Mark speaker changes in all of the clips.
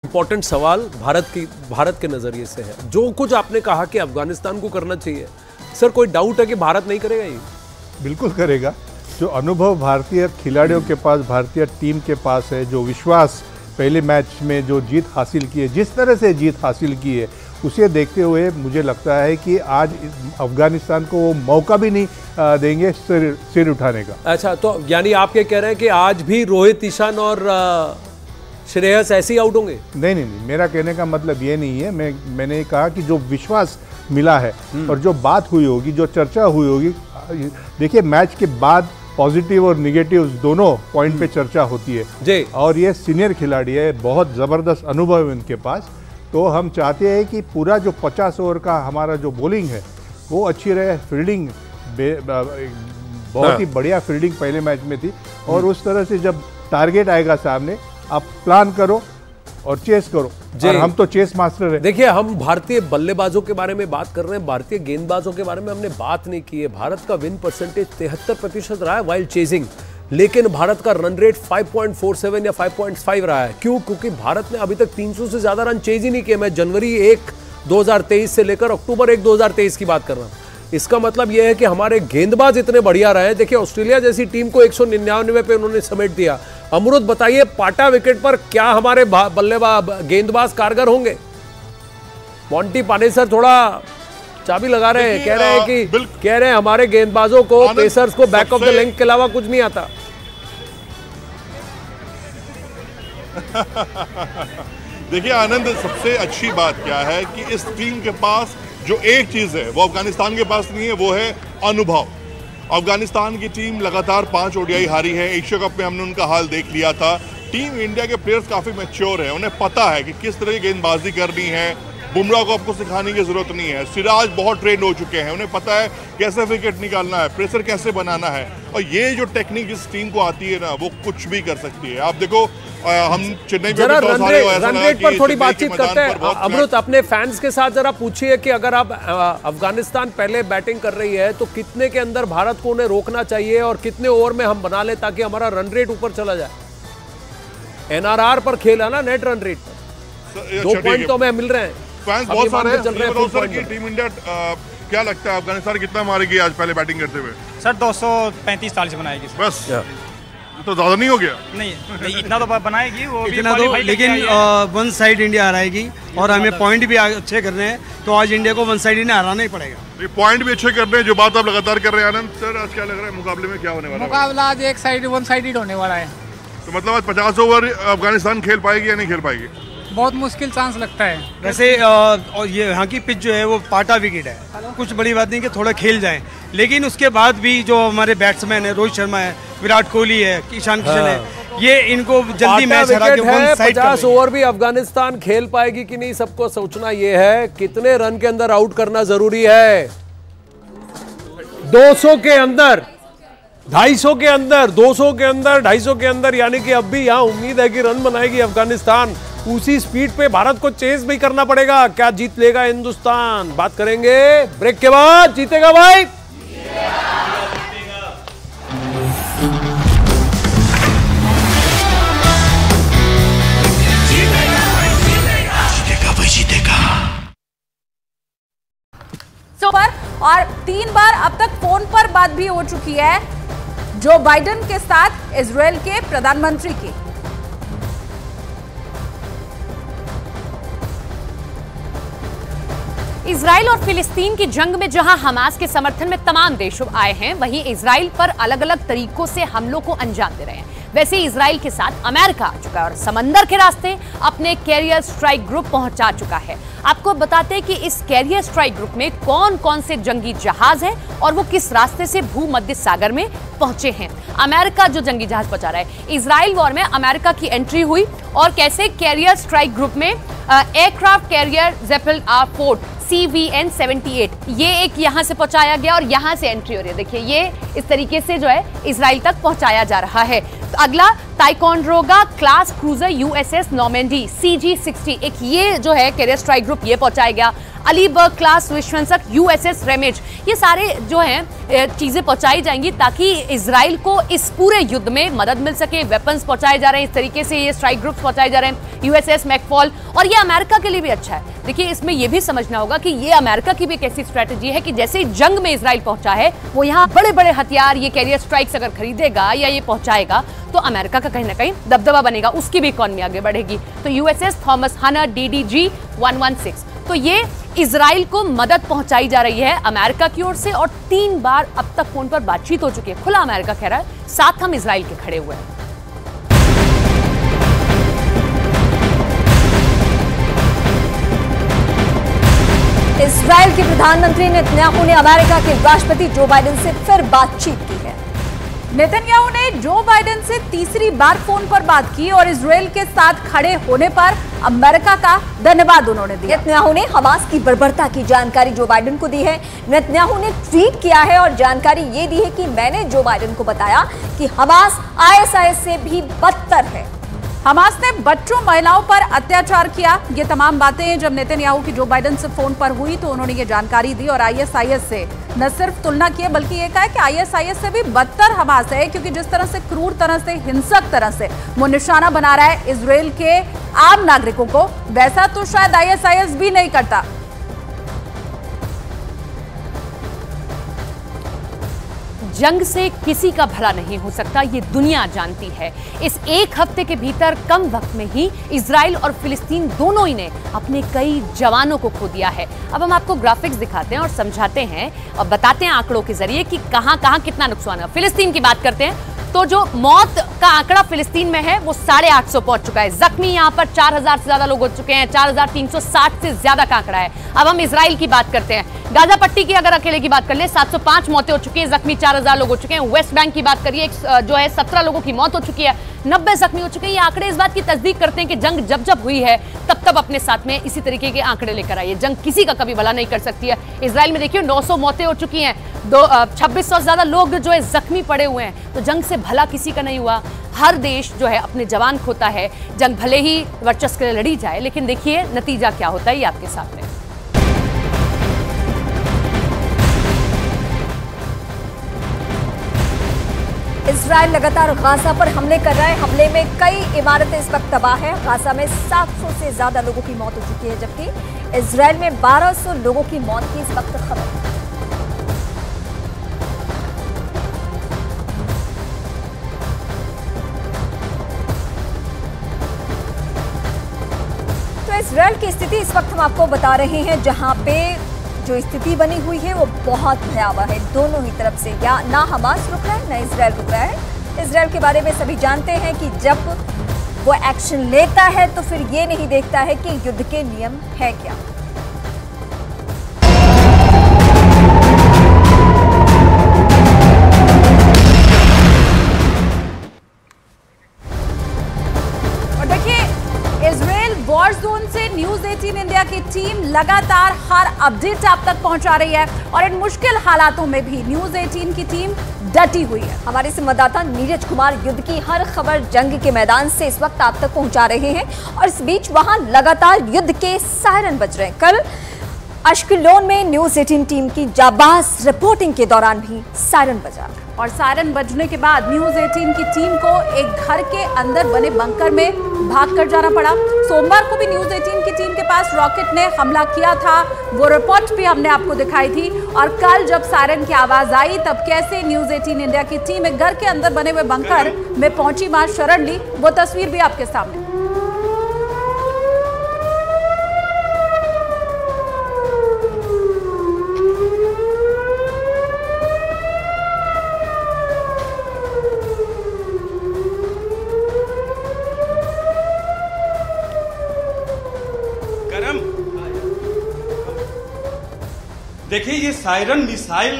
Speaker 1: Important सवाल भारत के नजरिए से है। जो कुछ आपने कहा कि अफगानिस्तान को करना चाहिए, सर कोई डाउट है कि भारत नहीं करेगा ये?
Speaker 2: बिल्कुल करेगा। जो अनुभव भारतीय खिलाड़ियों के पास, भारतीय टीम के पास है, जो विश्वास पहले मैच में जो जीत हासिल की है, जिस तरह से जीत हासिल की है, उसे देखते हुए मुझे लगता है कि आज अफगानिस्तान को वो मौका भी नहीं देंगे सिर उठाने का।
Speaker 1: अच्छा, तो यानी आप क्या कह रहे हैं कि आज भी रोहित, ईशान और श्रेयस ऐसे ही आउट होंगे?
Speaker 2: नहीं, मेरा कहने का मतलब ये नहीं है। मैंने कहा कि जो विश्वास मिला है और जो बात हुई होगी, जो चर्चा हुई होगी, देखिए मैच के बाद पॉजिटिव और निगेटिव दोनों पॉइंट पे चर्चा होती है
Speaker 1: जी। और
Speaker 2: ये सीनियर खिलाड़ी है, बहुत ज़बरदस्त अनुभव है उनके पास। तो हम चाहते हैं कि पूरा जो 50 ओवर का हमारा जो बॉलिंग है वो अच्छी रहे। फील्डिंग बहुत ही बढ़िया फील्डिंग पहले मैच में थी, और उस तरह से जब टारगेट आएगा सामने, आप प्लान करो और चेस करो, और हम तो चेस मास्टर है।
Speaker 1: देखिए, हम भारतीय बल्लेबाजों के बारे में बात कर रहे हैं, भारतीय गेंदबाजों के बारे में हमने बात नहीं की है। भारत का विन परसेंटेज 73% रहा है वाइल चेजिंग, लेकिन भारत का रन रेट 5.47 या 5.5 रहा है। क्यों? क्योंकि भारत ने अभी तक 300 से ज्यादा रन चेज ही नहीं किए। मैं जनवरी 1, 2023 से लेकर अक्टूबर 1, 2023 की बात कर रहा हूं। इसका मतलब यह है कि हमारे गेंदबाज इतने बढ़िया रहे। देखिए, ऑस्ट्रेलिया जैसी टीम को 199 पे उन्होंने समेट दिया। अमरुद, बताइए, पाटा विकेट पर क्या हमारे बल्लेबाज गेंदबाज कारगर होंगे? मॉन्टी पानेसर थोड़ा चाबी लगा रहे हैं, कह रहे हैं हमारे गेंदबाजों को, पेसर्स को बैक ऑफ द लेग के अलावा कुछ नहीं आता।
Speaker 3: देखिए आनंद, सबसे अच्छी बात क्या है कि इस टीम के पास जो एक चीज है वो अफगानिस्तान के पास नहीं है, वो है अनुभव। अफगानिस्तान की टीम लगातार 5 ओडीआई हारी है। एशिया कप में हमने उनका हाल देख लिया था। टीम इंडिया के प्लेयर्स काफी मैच्योर हैं, उन्हें पता है कि किस तरह की गेंदबाजी करनी है। बुमराह को आपको सिखाने की जरूरत नहीं है। सिराज बहुत ट्रेंड हो चुके हैं, उन्हें पता है कैसे विकेट निकालना है, प्रेशर कैसे बनाना है। और ये जो टेक्निक इस टीम को आती है ना, वो कुछ भी कर सकती है। आप देखो, हम चेन्नई में
Speaker 1: रन रेट पर थोड़ी बातचीत करते हैं। अमृत, अपने फैंस के साथ जरा पूछिए कि अगर आप अफगानिस्तान पहले बैटिंग कर रही है तो कितने के अंदर भारत को उन्हें रोकना चाहिए और कितने ओवर में हम बना ले ताकि हमारा रन रेट ऊपर चला जाए? एनआरआर पर खेला ना, नेट रन रेट पर 2 पॉइंट तो हमें मिल रहे हैं।
Speaker 3: फैंस बहुत सारे हैं। सर, टीम इंडिया क्या लगता है अफगानिस्तान कितना मारेगी आज पहले बैटिंग करते हुए?
Speaker 4: सर 235-40 बनाएगी
Speaker 3: बस। तो ज्यादा नहीं हो गया?
Speaker 4: नहीं इतना तो बनाएगी वो
Speaker 5: इतना तो, लेकिन वन साइड इंडिया हराएगी और हमें पॉइंट भी अच्छे करने हैं, तो आज इंडिया को वन साइड इंडिया हराना ही पड़ेगा।
Speaker 3: पॉइंट भी अच्छे करने हैं, जो बात आप लगातार कर रहे हैं। आनंद सर, आज क्या लग रहा है मुकाबले में क्या होने वाला है?
Speaker 6: मुकाबला आज एक साइड वन साइडेड होने वाला है।
Speaker 3: तो मतलब आज 50 ओवर अफगानिस्तान खेल पाएगी या नहीं खेल पाएगी?
Speaker 6: बहुत मुश्किल चांस लगता है।
Speaker 5: वैसे और ये यहाँ की पिच जो है वो पाटा विकेट है, कुछ बड़ी बात नहीं कि थोड़ा खेल जाएं, लेकिन उसके बाद भी जो हमारे बैट्समैन है, रोहित शर्मा है, विराट कोहली है, ईशान किशन है, ये इनको जल्दी मैच हरा के वन साइड
Speaker 1: 50 ओवर भी अफगानिस्तान खेल पाएगी कि नहीं, सबको सोचना ये है। कितने रन के अंदर आउट करना जरूरी है? 200 के अंदर, 250 के अंदर, 200 के अंदर, 250 के अंदर, यानी कि अब भी यहाँ उम्मीद है कि रन बनाएगी अफगानिस्तान। उसी स्पीड पे भारत को चेस भी करना पड़ेगा। क्या जीत लेगा हिंदुस्तान? बात करेंगे ब्रेक के बाद। जीतेगा भाई?
Speaker 7: पर और 3 बार अब तक फोन पर बात भी हो चुकी है जो बाइडेन के साथ इजराइल के प्रधानमंत्री की।
Speaker 8: इजराइल और फिलिस्तीन की जंग में जहां हमास के समर्थन में तमाम देश आए हैं, वहीं इजराइल पर अलग अलग तरीकों से हमलों को अंजाम दे रहे हैं। वैसे इजराइल के साथ अमेरिका आ चुका है और समंदर के रास्ते अपने कैरियर स्ट्राइक ग्रुप पहुंचा चुका है। आपको बताते हैं कि इस कैरियर स्ट्राइक ग्रुप में कौन कौन से जंगी जहाज हैं और वो किस रास्ते से भूमध्य सागर में पहुंचे हैं। अमेरिका जो जंगी जहाज पहुंचा रहा है, इजराइल वॉर में अमेरिका की एंट्री हुई और कैसे कैरियर स्ट्राइक ग्रुप में एयरक्राफ्ट कैरियर ज़ेपेल R4 CVN 78 ये एक यहां से पहुंचाया गया और यहां से एंट्री हो रही है। देखिए, ये इस तरीके से जो है इजराइल तक पहुंचाया जा रहा है। तो अगला Ticonderoga class cruiser USS Normandy CG-60, एक ये जो है कैरियर स्ट्राइक ग्रुप ये पहुंचाया गया। अलीबर्ग क्लास विध्वंसक, USS रेमेज, ये सारे जो हैं चीजें पहुंचाई जाएंगी ताकि इजराइल को इस पूरे युद्ध में मदद मिल सके। वेपन्स पहुंचाए जा रहे हैं, इस तरीके से ये स्ट्राइक ग्रुप्स पहुंचाए जा रहे हैं, USS मैकफॉल। और ये अमेरिका के लिए भी अच्छा है। देखिए, इसमें यह भी समझना होगा कि ये अमेरिका की भी एक ऐसी स्ट्रेटेजी है कि जैसे जंग में इजराइल पहुंचा है, वो यहाँ बड़े बड़े हथियार, ये कैरियर स्ट्राइक्स अगर खरीदेगा या ये पहुंचाएगा तो अमेरिका का कहीं ना कहीं दबदबा बनेगा, उसकी भी इकॉनमी आगे बढ़ेगी। तो USS थॉमस हनर DDG-116, तो ये इजराइल को मदद पहुंचाई जा रही है अमेरिका की ओर से। और 3 बार अब तक फोन पर बातचीत हो चुकी है। खुला अमेरिका कह रहा है साथ हम इजराइल के खड़े हुए हैं।
Speaker 9: इजराइल के प्रधानमंत्री नेतन्याहू ने अमेरिका के राष्ट्रपति जो बाइडेन से फिर बातचीत की है।
Speaker 7: नेतन्याहू ने जो बाइडेन से तीसरी बार फोन पर बात की और इजराइल के साथ खड़े होने पर अमेरिका का धन्यवाद उन्होंने दिया।
Speaker 9: नेतन्याहू ने हमास की बर्बरता की जानकारी जो बाइडेन को दी है। नेतन्याहू ने ट्वीट किया है और जानकारी ये दी है कि मैंने जो बाइडेन को बताया कि हमास ISIS से भी बदतर है।
Speaker 7: हमास ने बच्चों, महिलाओं पर अत्याचार किया। ये तमाम बातें जब नेतन्याहू की जो बाइडेन से फोन पर हुई तो उन्होंने ये जानकारी दी और ISIS से न सिर्फ तुलना की बल्कि ये कहा कि ISIS से भी बदतर हमास है, क्योंकि जिस तरह से क्रूर तरह से, हिंसक तरह से वो निशाना बना रहा है इजराइल के आम नागरिकों को, वैसा तो शायद ISIS भी नहीं करता।
Speaker 8: जंग से किसी का भला नहीं हो सकता, ये दुनिया जानती है। इस एक हफ्ते के भीतर कम वक्त में ही इजराइल और फिलिस्तीन दोनों ही ने अपने कई जवानों को खो दिया है। अब हम आपको ग्राफिक्स दिखाते हैं और समझाते हैं और बताते हैं आंकड़ों के जरिए कि कहां कहां कितना नुकसान है। फिलिस्तीन की बात करते हैं तो जो मौत का आंकड़ा फिलिस्तीन में है वो 850 पहुंच चुका है। जख्मी यहां पर 4000 से ज्यादा लोग हो चुके हैं, 4360 से ज्यादा का आंकड़ा है। अब हम इजराइल की बात करते हैं। गाजा पट्टी की अगर अकेले की बात कर ले 705 मौतें हो चुकी है, जख्मी 4000 लोग हो चुके हैं। वेस्ट बैंक की बात करिए जो है 17 लोगों की मौत हो चुकी है, 90 जख्मी हो चुके हैं। ये आंकड़े इस बात की तस्दीक करते हैं कि जंग जब जब हुई है तब तब अपने साथ में इसी तरीके के आंकड़े लेकर आई है। जंग किसी का कभी भला नहीं कर सकती है। इजराइल में देखिए 900 मौतें हो चुकी हैं, 2600 से ज्यादा लोग जो है जख्मी पड़े हुए हैं। तो जंग से भला किसी का नहीं हुआ। हर देश जो है अपने जवान खोता है। जंग भले ही वर्चस्व के लिए लड़ी जाए, लेकिन देखिए नतीजा क्या होता है ये आपके सामने।
Speaker 9: इजराइल लगातार गाजा पर हमले कर रहा है। हमले में कई इमारतें इस वक्त तबाह है। गाजा में 700 से ज्यादा लोगों की मौत हो चुकी है, जबकि इजराइल में 1200 लोगों की मौत की इस वक्त खबर है। तो इजराइल की स्थिति इस वक्त हम आपको बता रहे हैं, जहां पे जो स्थिति बनी हुई है वो बहुत भयावह है। दोनों ही तरफ से या ना हमास रुक रहा है ना इजराइल रुक रहा है। इजराइल के बारे में सभी जानते हैं कि जब वो एक्शन लेता है तो फिर ये नहीं देखता है कि युद्ध के नियम है क्या।
Speaker 7: वॉर जोन से न्यूज 18 इंडिया की टीम लगातार हर अपडेट आप तक पहुंचा रही है और इन मुश्किल हालातों में भी न्यूज 18 की टीम डटी हुई है।
Speaker 9: हमारे संवाददाता नीरज कुमार युद्ध की हर खबर जंग के मैदान से इस वक्त आप तक पहुंचा रहे हैं और इस बीच वहां लगातार युद्ध के सायरन बज रहे हैं। कल अश्कलोन में न्यूज 18 टीम की जाबाज रिपोर्टिंग के दौरान भी सायरन बजा
Speaker 7: और सायरन बजने के बाद न्यूज 18 की टीम को एक घर के अंदर बने बंकर में भागकर जाना पड़ा। सोमवार को भी न्यूज 18 की टीम के पास रॉकेट ने हमला किया था, वो रिपोर्ट भी हमने आपको दिखाई थी। और कल जब सायरन की आवाज आई तब कैसे न्यूज 18 इंडिया की टीम एक घर के अंदर बने हुए बंकर में पहुंची, वहां शरण ली, वो तस्वीर भी आपके सामने।
Speaker 10: देखिए ये सायरन मिसाइल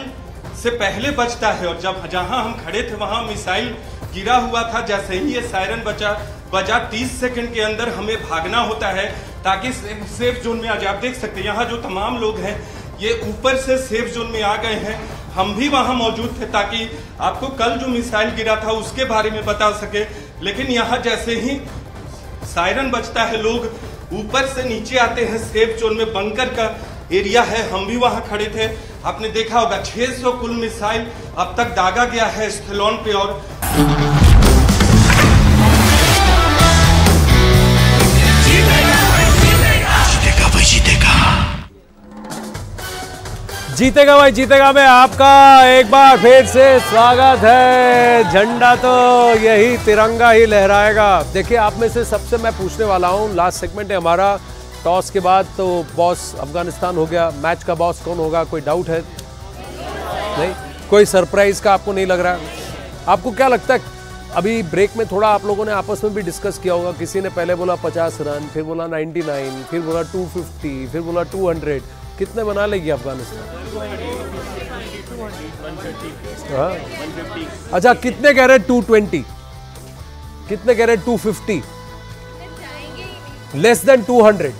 Speaker 10: से पहले बजता है और जब जहां हम खड़े थे वहां मिसाइल गिरा हुआ था। जैसे ही ये सायरन बजा 30 सेकंड के अंदर हमें भागना होता है ताकि सेफ जोन में आ जाए। आप देख सकते हैं यहाँ जो तमाम लोग हैं ये ऊपर से सेफ जोन में आ गए हैं। हम भी वहां मौजूद थे ताकि आपको कल जो मिसाइल गिरा था उसके बारे में बता सके। लेकिन यहाँ जैसे ही सायरन बजता है लोग ऊपर से नीचे आते हैं सेफ जोन में, बंकर का एरिया है, हम भी वहां खड़े थे। आपने देखा होगा 600 कुल मिसाइल अब तक दागा गया है एस्केलॉन पे। और
Speaker 1: जीतेगा भाई जीतेगा में आपका एक बार फिर से स्वागत है। झंडा तो यही तिरंगा ही लहराएगा। देखिए, आप में से सबसे मैं पूछने वाला हूं, लास्ट सेगमेंट है हमारा, टॉस के बाद तो बॉस अफगानिस्तान हो गया, मैच का बॉस कौन होगा, कोई डाउट है? नहीं, कोई सरप्राइज का आपको नहीं लग रहा है? आपको क्या लगता है? अभी ब्रेक में थोड़ा आप लोगों ने आपस में भी डिस्कस किया होगा, किसी ने पहले बोला 50 रन, फिर बोला 99, फिर बोला 250, फिर बोला 200, कितने बना लेगी अफगानिस्तान? हाँ? अच्छा, कितने कह रहे 220, कितने कह रहे 250, लेस देन 200?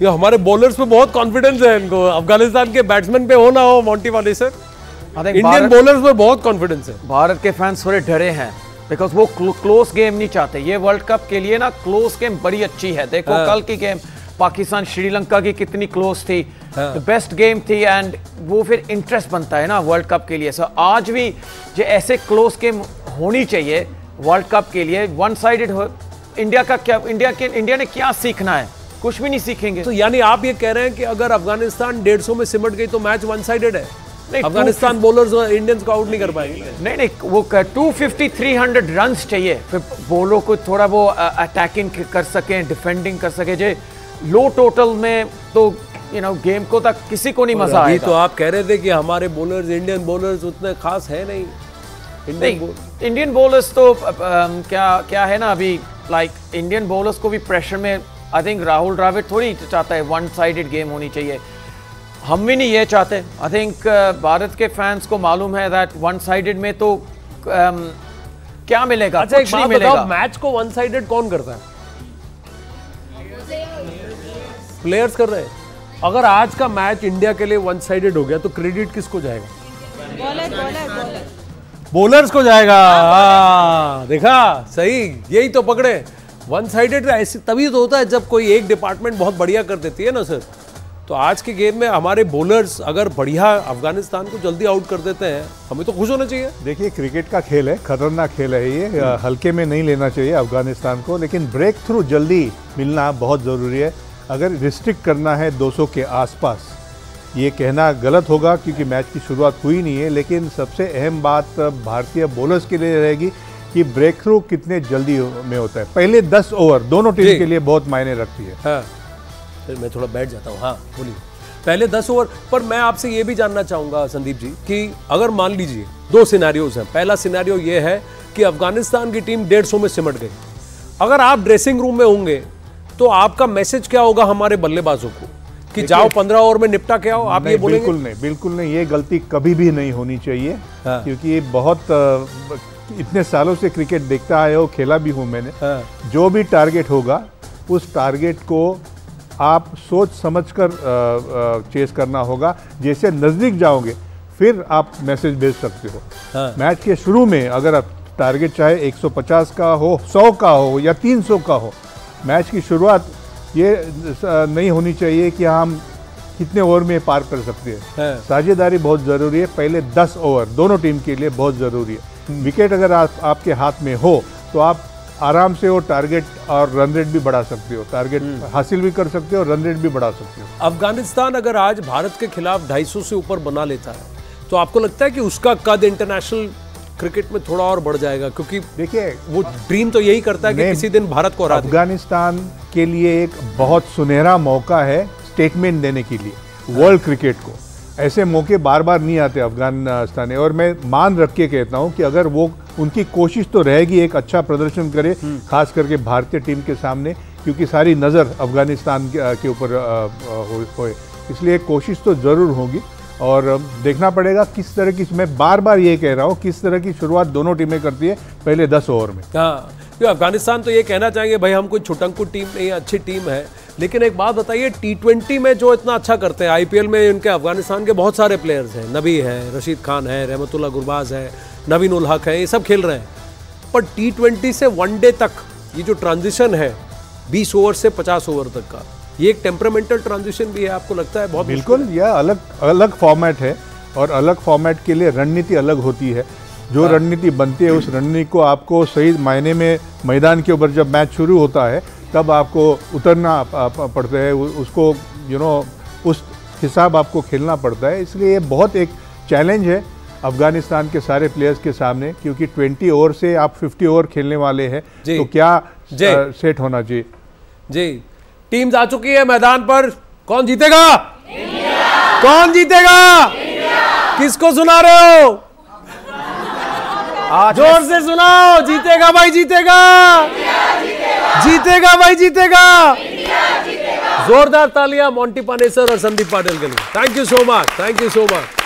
Speaker 1: ये हमारे बॉलर्स पे बहुत कॉन्फिडेंस है इनको, अफगानिस्तान के बैट्समैन पे हो ना हो मोंटी वाली सर, इंडियन बॉलर्स पे बहुत कॉन्फिडेंस है।
Speaker 11: भारत के फैंस थोड़े डरे हैं बिकॉज वो क्लोज गेम नहीं चाहते। ये वर्ल्ड कप के लिए ना क्लोज गेम बड़ी अच्छी है। देखो कल की गेम पाकिस्तान श्रीलंका की कितनी क्लोज थी, बेस्ट गेम थी, एंड वो फिर इंटरेस्ट बनता है ना वर्ल्ड कप के लिए। सो आज भी जो ऐसे क्लोज गेम होनी चाहिए वर्ल्ड कप के लिए। वन साइडेड हो, इंडिया का क्या, इंडिया ने क्या सीखना है? कुछ भी नहीं सीखेंगे।
Speaker 1: तो यानी आप ये कह रहे हैं कि अगर अफगानिस्तान 150 में सिमट गई तो मैच वन साइडेड है? अफगानिस्तान बॉलर्स इंडियंस को आउट नहीं कर पाएंगे?
Speaker 11: नहीं, वो 250-300 रन्स चाहिए, फिर बॉलों को थोड़ा वो अटैकिंग कर सकें, डिफेंडिंग कर सके। जो लो टोटल में तो गेम को तक किसी को नहीं मजा आएगा।
Speaker 1: तो आप कह रहे थे कि हमारे बॉलर्स, इंडियन बॉलर्स उतने खास है नहीं।
Speaker 11: इंडियन बॉलर्स तो क्या है ना, अभी लाइक इंडियन बॉलर्स को भी प्रेशर में, आई थिंक राहुल द्रविड़ थोड़ी चाहता है वन साइडेड गेम होनी चाहिए। हम भी नहीं ये चाहते। आई थिंक भारत के फैंस को मालूम है दैट वन साइडेड में तो क्या मिलेगा?
Speaker 1: अच्छा, एक बात बताओ, मैच को वन साइडेड कौन करता है? प्लेयर्स कर रहे हैं। अगर आज का मैच इंडिया के लिए वन साइडेड हो गया तो क्रेडिट किसको जाएगा? बॉलर्स को जाएगा। देखा, सही, यही तो पकड़े। वन साइडेड ऐसे तभी तो होता है जब कोई एक डिपार्टमेंट बहुत बढ़िया कर देती है ना सर। तो आज के गेम में हमारे बॉलर्स अगर बढ़िया अफगानिस्तान को जल्दी आउट कर देते हैं, हमें तो खुश होना चाहिए।
Speaker 2: देखिए, क्रिकेट का खेल है, खतरनाक खेल है ये, हल्के में नहीं लेना चाहिए अफगानिस्तान को, लेकिन ब्रेक थ्रू जल्दी मिलना बहुत ज़रूरी है। अगर रिस्ट्रिक्ट करना है 200 के आसपास, ये कहना गलत होगा क्योंकि मैच की शुरुआत हुई नहीं है, लेकिन सबसे अहम बात भारतीय बॉलर्स के लिए रहेगी कि ब्रेक थ्रू कितने जल्दी में होता है। पहले 10 ओवर दोनों टीम के लिए बहुत मायने रखती है।
Speaker 1: हाँ। फिर मैं थोड़ा बैठ जाता हूँ। हाँ बोलिए। पहले 10 ओवर पर मैं आपसे ये भी जानना चाहूँगा संदीप जी कि अगर मान लीजिए 2 सिनेरियोज हैं। पहला सिनेरियो ये है कि अफगानिस्तान की टीम 150 में सिमट गई, अगर आप ड्रेसिंग रूम में होंगे तो आपका मैसेज क्या होगा हमारे बल्लेबाजों को कि जाओ 15 ओवर में निपटा के आओ? आप ये बोलेंगे?
Speaker 2: बिल्कुल नहीं, ये गलती कभी भी नहीं होनी चाहिए। हाँ। क्योंकि ये बहुत इतने सालों से क्रिकेट देखता आया हो, खेला भी हूँ मैंने। हाँ। जो भी टारगेट होगा उस टारगेट को आप सोच समझकर चेस करना होगा। जैसे नज़दीक जाओगे फिर आप मैसेज भेज सकते हो। हाँ। मैच के शुरू में अगर आप टारगेट चाहे 150 का हो, 100 का हो या 300 का हो, मैच की शुरुआत ये नहीं होनी चाहिए कि हम कितने ओवर में पार कर सकते हैं। हाँ। साझेदारी बहुत ज़रूरी है। पहले 10 ओवर दोनों टीम के लिए बहुत ज़रूरी है। विकेट अगर आपके हाथ में हो तो आप आराम से वो टारगेट और रन रेट भी बढ़ा सकते हो, टारगेट हासिल भी कर सकते हो, रन रेट भी बढ़ा सकते हो।
Speaker 1: अफगानिस्तान अगर आज भारत के खिलाफ 250 से ऊपर बना लेता है तो आपको लगता है कि उसका कद इंटरनेशनल क्रिकेट में थोड़ा और बढ़ जाएगा? क्योंकि देखिए, वो ड्रीम तो यही करता है कि किसी दिन भारत को हरा दे।
Speaker 2: अफगानिस्तान के लिए एक बहुत सुनहरा मौका है स्टेटमेंट देने के लिए वर्ल्ड क्रिकेट को। ऐसे मौके बार बार नहीं आते अफगानिस्तान में, और मैं मान रख के कहता हूँ कि अगर वो, उनकी कोशिश तो रहेगी एक अच्छा प्रदर्शन करे, खास करके भारतीय टीम के सामने, क्योंकि सारी नज़र अफगानिस्तान के ऊपर होए, इसलिए कोशिश तो ज़रूर होगी। और देखना पड़ेगा किस तरह की, मैं बार बार ये कह रहा हूँ, किस तरह की शुरुआत दोनों टीमें करती है पहले 10 ओवर में।
Speaker 1: हाँ, तो अफगानिस्तान तो ये कहना चाहेंगे भाई हम कोई छुटंकू टीम नहीं, अच्छी टीम है। लेकिन एक बात बताइए, T20 में जो इतना अच्छा करते हैं, IPL में इनके अफगानिस्तान के बहुत सारे प्लेयर्स हैं, नबी है, रशीद खान है, रहमतुल्लाह गुरबाज है, नवीन उल हक है, ये सब खेल रहे हैं। पर T20 से वनडे तक ये जो ट्रांजिशन है 20 ओवर से 50 ओवर तक का। ये एक टेम्परामेंटल ट्रांजिशन भी है, आपको लगता है? बहुत
Speaker 2: बिल्कुल, यह अलग अलग फॉर्मेट है और अलग फॉर्मेट के लिए रणनीति अलग होती है। जो रणनीति बनती है उस रणनीति को आपको सही मायने में मैदान के ऊपर जब मैच शुरू होता है तब आपको उतरना पड़ता है, उसको उस हिसाब आपको खेलना पड़ता है। इसलिए ये बहुत एक चैलेंज है अफगानिस्तान के सारे प्लेयर्स के सामने, क्योंकि 20 ओवर से आप 50 ओवर खेलने वाले हैं, तो क्या सेट होना चाहिए।
Speaker 1: जी, टीम्स आ चुकी है मैदान पर। कौन जीतेगा? कौन जीतेगा? किसको सुना रहे हो? जोर से सुनाओ। जीतेगा भाई, जीतेगा, जीतेगा भाई, जीतेगा। जोरदार तालियां मोंटी पानेसर और संदीप पाटिल के लिए। Thank you so much, thank you so much.